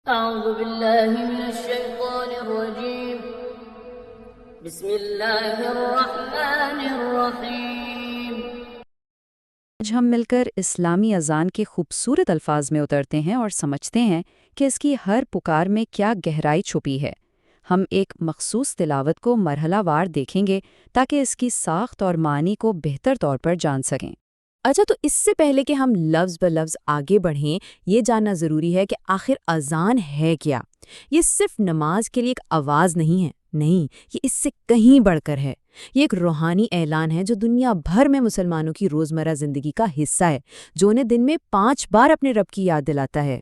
أعوذ بالله من الشيطان الرجيم. بسم الله الرحمن الرحيم. آج ہم مل کر اسلامی اذان کے خوبصورت الفاظ میں اترتے ہیں اور سمجھتے ہیں کہ اس کی ہر پکار میں کیا گہرائی چھپی ہے۔ ہم ایک مخصوص تلاوت کو مرحلہ وار دیکھیں گے تاکہ اس کی ساخت اور معنی کو بہتر طور پر جان سکیں۔ اچھا، تو اس سے پہلے کہ ہم لفظ بلفظ آگے بڑھیں، یہ جاننا ضروری ہے کہ آخر اذان ہے کیا؟ یہ صرف نماز کے لیے ایک آواز نہیں ہے، نہیں، یہ اس سے کہیں بڑھ کر ہے۔ یہ ایک روحانی اعلان ہے جو دنیا بھر میں مسلمانوں کی روزمرہ زندگی کا حصہ ہے، جو انہیں دن میں 5 بار اپنے رب کی یاد دلاتا ہے۔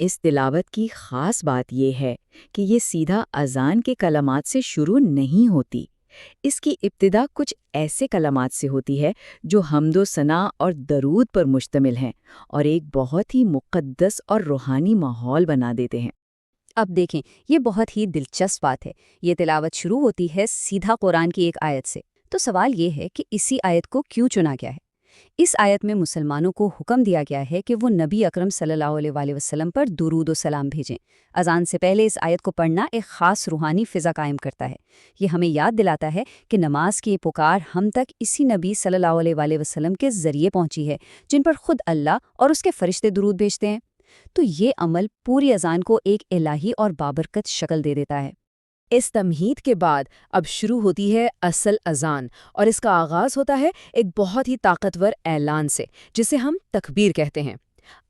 اس تلاوت کی خاص بات یہ ہے کہ یہ سیدھا اذان کے کلمات سے شروع نہیں ہوتی۔ اس کی ابتدا کچھ ایسے کلمات سے ہوتی ہے جو حمد و ثنا اور درود پر مشتمل ہیں اور ایک بہت ہی مقدس اور روحانی ماحول بنا دیتے ہیں۔ اب دیکھیں، یہ بہت ہی دلچسپ بات ہے۔ یہ تلاوت شروع ہوتی ہے سیدھا قرآن کی ایک آیت سے۔ تو سوال یہ ہے کہ اسی آیت کو کیوں چنا گیا ہے؟ اس آیت میں مسلمانوں کو حکم دیا گیا ہے کہ وہ نبی اکرم صلی اللہ علیہ وآلہ وسلم پر درود و سلام بھیجیں۔ اذان سے پہلے اس آیت کو پڑھنا ایک خاص روحانی فضا قائم کرتا ہے۔ یہ ہمیں یاد دلاتا ہے کہ نماز کی پکار ہم تک اسی نبی صلی اللہ علیہ وآلہ وسلم کے ذریعے پہنچی ہے، جن پر خود اللہ اور اس کے فرشتے درود بھیجتے ہیں۔ تو یہ عمل پوری اذان کو ایک الہی اور بابرکت شکل دے دیتا ہے۔ اس تمہید کے بعد اب شروع ہوتی ہے اصل اذان، اور اس کا آغاز ہوتا ہے ایک بہت ہی طاقتور اعلان سے، جسے ہم تکبیر کہتے ہیں۔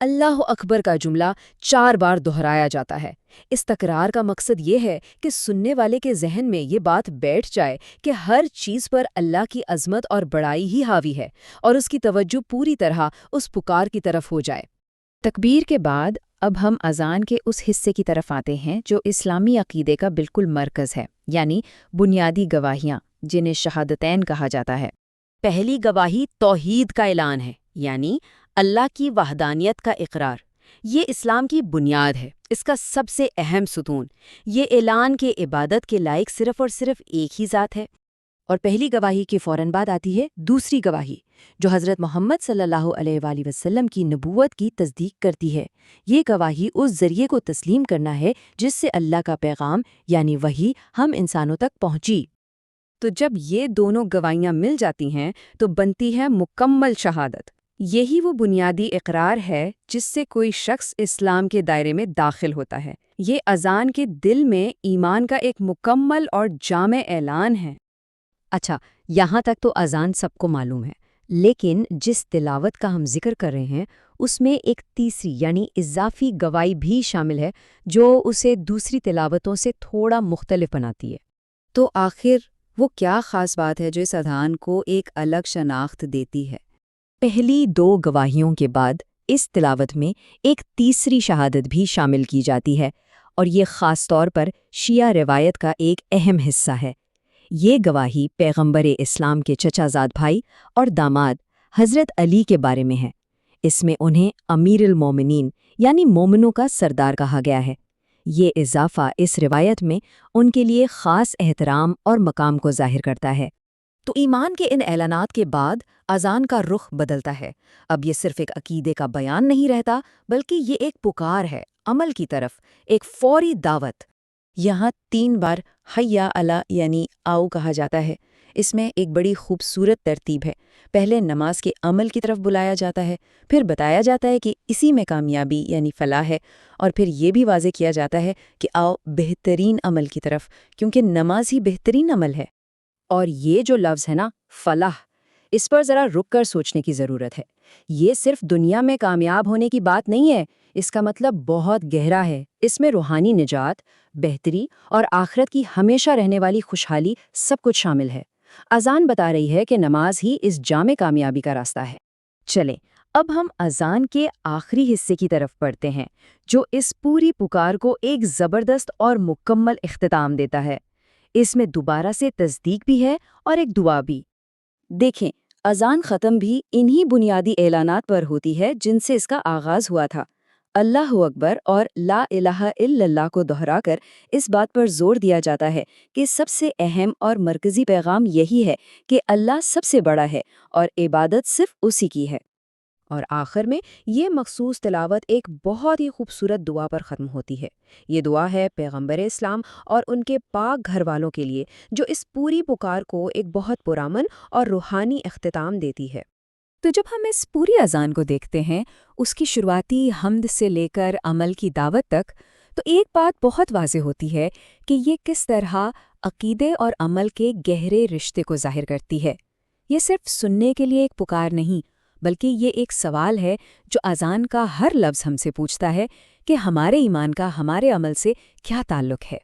اللہ اکبر کا جملہ 4 بار دہرایا جاتا ہے۔ اس تکرار کا مقصد یہ ہے کہ سننے والے کے ذہن میں یہ بات بیٹھ جائے کہ ہر چیز پر اللہ کی عظمت اور بڑائی ہی حاوی ہے، اور اس کی توجہ پوری طرح اس پکار کی طرف ہو جائے۔ تکبیر کے بعد اب ہم اذان کے اس حصے کی طرف آتے ہیں جو اسلامی عقیدے کا بالکل مرکز ہے، یعنی بنیادی گواہیاں، جنہیں شہادتین کہا جاتا ہے۔ پہلی گواہی توحید کا اعلان ہے، یعنی اللہ کی وحدانیت کا اقرار۔ یہ اسلام کی بنیاد ہے، اس کا سب سے اہم ستون۔ یہ اعلان کہ عبادت کے لائق صرف اور صرف ایک ہی ذات ہے۔ اور پہلی گواہی کے فوراً بعد آتی ہے دوسری گواہی، جو حضرت محمد صلی اللہ علیہ وآلہ وسلم کی نبوت کی تصدیق کرتی ہے۔ یہ گواہی اس ذریعے کو تسلیم کرنا ہے جس سے اللہ کا پیغام یعنی وحی ہم انسانوں تک پہنچی۔ تو جب یہ دونوں گواہیاں مل جاتی ہیں تو بنتی ہے مکمل شہادت۔ یہی وہ بنیادی اقرار ہے جس سے کوئی شخص اسلام کے دائرے میں داخل ہوتا ہے۔ یہ اذان کے دل میں ایمان کا ایک مکمل اور جامع اعلان ہے۔ اچھا، یہاں تک تو اذان سب کو معلوم ہے، لیکن جس تلاوت کا ہم ذکر کر رہے ہیں اس میں ایک تیسری یعنی اضافی گواہی بھی شامل ہے جو اسے دوسری تلاوتوں سے تھوڑا مختلف بناتی ہے۔ تو آخر وہ کیا خاص بات ہے جو اس اذان کو ایک الگ شناخت دیتی ہے؟ پہلی 2 گواہیوں کے بعد اس تلاوت میں ایک تیسری شہادت بھی شامل کی جاتی ہے، اور یہ خاص طور پر شیعہ روایت کا ایک اہم حصہ ہے۔ یہ گواہی پیغمبر اسلام کے چچا زاد بھائی اور داماد حضرت علی کے بارے میں ہے۔ اس میں انہیں امیر المومنین یعنی مومنوں کا سردار کہا گیا ہے۔ یہ اضافہ اس روایت میں ان کے لیے خاص احترام اور مقام کو ظاہر کرتا ہے۔ تو ایمان کے ان اعلانات کے بعد اذان کا رخ بدلتا ہے۔ اب یہ صرف ایک عقیدے کا بیان نہیں رہتا، بلکہ یہ ایک پکار ہے عمل کی طرف، ایک فوری دعوت۔ یہاں 3 بار حیا علی یعنی آؤ کہا جاتا ہے۔ اس میں ایک بڑی خوبصورت ترتیب ہے۔ پہلے نماز کے عمل کی طرف بلایا جاتا ہے، پھر بتایا جاتا ہے کہ اسی میں کامیابی یعنی فلاح ہے، اور پھر یہ بھی واضح کیا جاتا ہے کہ آؤ بہترین عمل کی طرف، کیونکہ نماز ہی بہترین عمل ہے۔ اور یہ جو لفظ ہے نا، فلاح، اس پر ذرا رک کر سوچنے کی ضرورت ہے۔ یہ صرف دنیا میں کامیاب ہونے کی بات نہیں ہے، اس کا مطلب بہت گہرا ہے۔ اس میں روحانی نجات، بہتری اور آخرت کی ہمیشہ رہنے والی خوشحالی سب کچھ شامل ہے۔ اذان بتا رہی ہے کہ نماز ہی اس جامع کامیابی کا راستہ ہے۔ چلیں، اب ہم اذان کے آخری حصے کی طرف بڑھتے ہیں، جو اس پوری پکار کو ایک زبردست اور مکمل اختتام دیتا ہے۔ اس میں دوبارہ سے تصدیق بھی ہے اور ایک دعا بھی۔ دیکھیں، اذان ختم بھی انہی بنیادی اعلانات پر ہوتی ہے جن سے اس کا آغاز ہوا تھا۔ اللہ اکبر اور لا الہ الا اللہ کو دہرا کر اس بات پر زور دیا جاتا ہے کہ سب سے اہم اور مرکزی پیغام یہی ہے کہ اللہ سب سے بڑا ہے اور عبادت صرف اسی کی ہے۔ اور آخر میں یہ مخصوص تلاوت ایک بہت ہی خوبصورت دعا پر ختم ہوتی ہے۔ یہ دعا ہے پیغمبر اسلام اور ان کے پاک گھر والوں کے لیے، جو اس پوری پکار کو ایک بہت پرامن اور روحانی اختتام دیتی ہے۔ تو جب ہم اس پوری اذان کو دیکھتے ہیں، اس کی شروعاتی حمد سے لے کر عمل کی دعوت تک، تو ایک بات بہت واضح ہوتی ہے کہ یہ کس طرح عقیدے اور عمل کے گہرے رشتے کو ظاہر کرتی ہے۔ یہ صرف سننے کے لیے ایک پکار نہیں، بلکہ یہ ایک سوال ہے جو اذان کا ہر لفظ ہم سے پوچھتا ہے کہ ہمارے ایمان کا ہمارے عمل سے کیا تعلق ہے۔